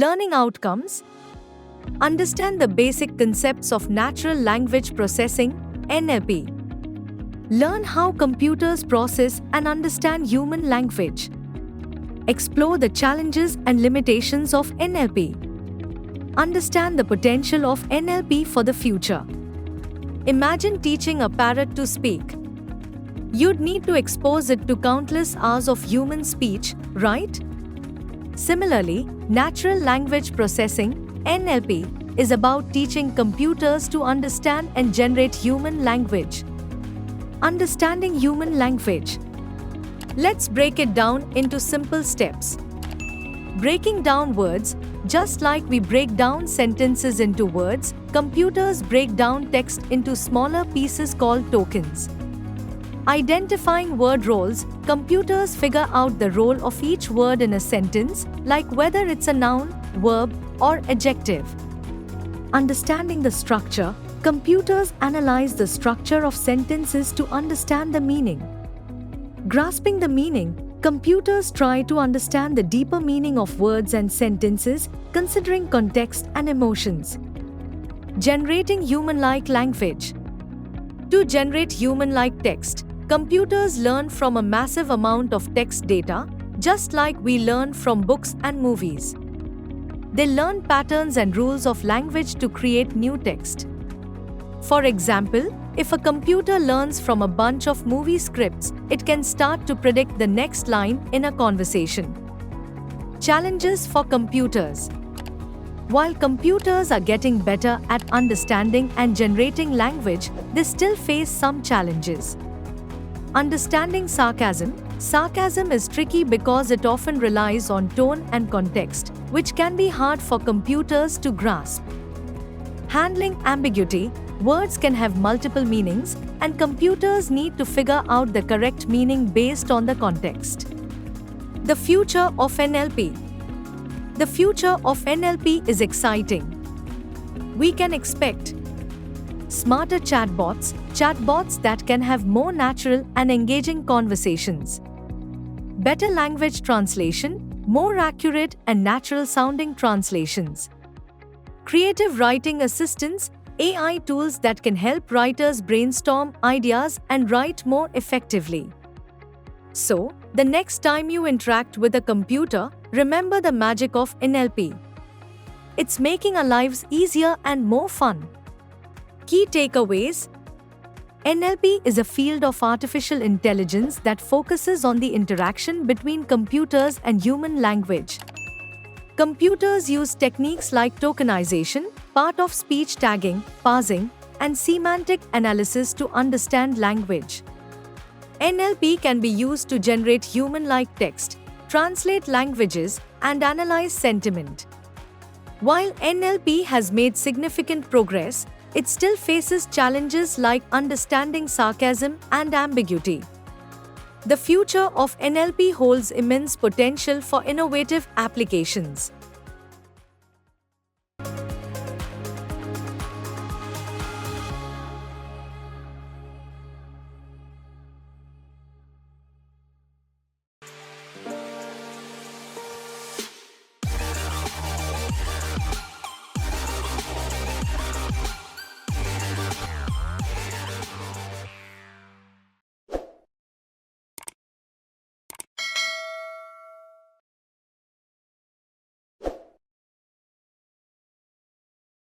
Learning outcomes. Understand the basic concepts of natural language processing, NLP. Learn how computers process and understand human language. Explore the challenges and limitations of NLP. Understand the potential of NLP for the future. Imagine teaching a parrot to speak. You'd need to expose it to countless hours of human speech, right? Similarly, natural language processing, NLP, is about teaching computers to understand and generate human language. Understanding human language. Let's break it down into simple steps. Breaking down words. Just like we break down sentences into words, computers break down text into smaller pieces called tokens. Identifying word roles. Computers figure out the role of each word in a sentence, like whether it's a noun, verb, or adjective. Understanding the structure. Computers analyze the structure of sentences to understand the meaning. Grasping the meaning. Computers try to understand the deeper meaning of words and sentences, considering context and emotions. Generating human-like language. To generate human-like text, computers learn from a massive amount of text data, just like we learn from books and movies. They learn patterns and rules of language to create new text. For example, if a computer learns from a bunch of movie scripts, it can start to predict the next line in a conversation. Challenges for computers. While computers are getting better at understanding and generating language, they still face some challenges. Understanding sarcasm. Sarcasm is tricky because it often relies on tone and context, which can be hard for computers to grasp. Handling ambiguity. Words can have multiple meanings, and computers need to figure out the correct meaning based on the context. The future of NLP. The future of NLP is exciting. We can expect smarter chatbots that can have more natural and engaging conversations. Better language translation, more accurate and natural-sounding translations. Creative writing assistants, AI tools that can help writers brainstorm ideas and write more effectively. So, the next time you interact with a computer, remember the magic of NLP. It's making our lives easier and more fun. Key takeaways. NLP is a field of artificial intelligence that focuses on the interaction between computers and human language. Computers use techniques like tokenization, part-of-speech tagging, parsing, and semantic analysis to understand language. NLP can be used to generate human-like text, translate languages, and analyze sentiment. While NLP has made significant progress, it still faces challenges like understanding sarcasm and ambiguity. The future of NLP holds immense potential for innovative applications.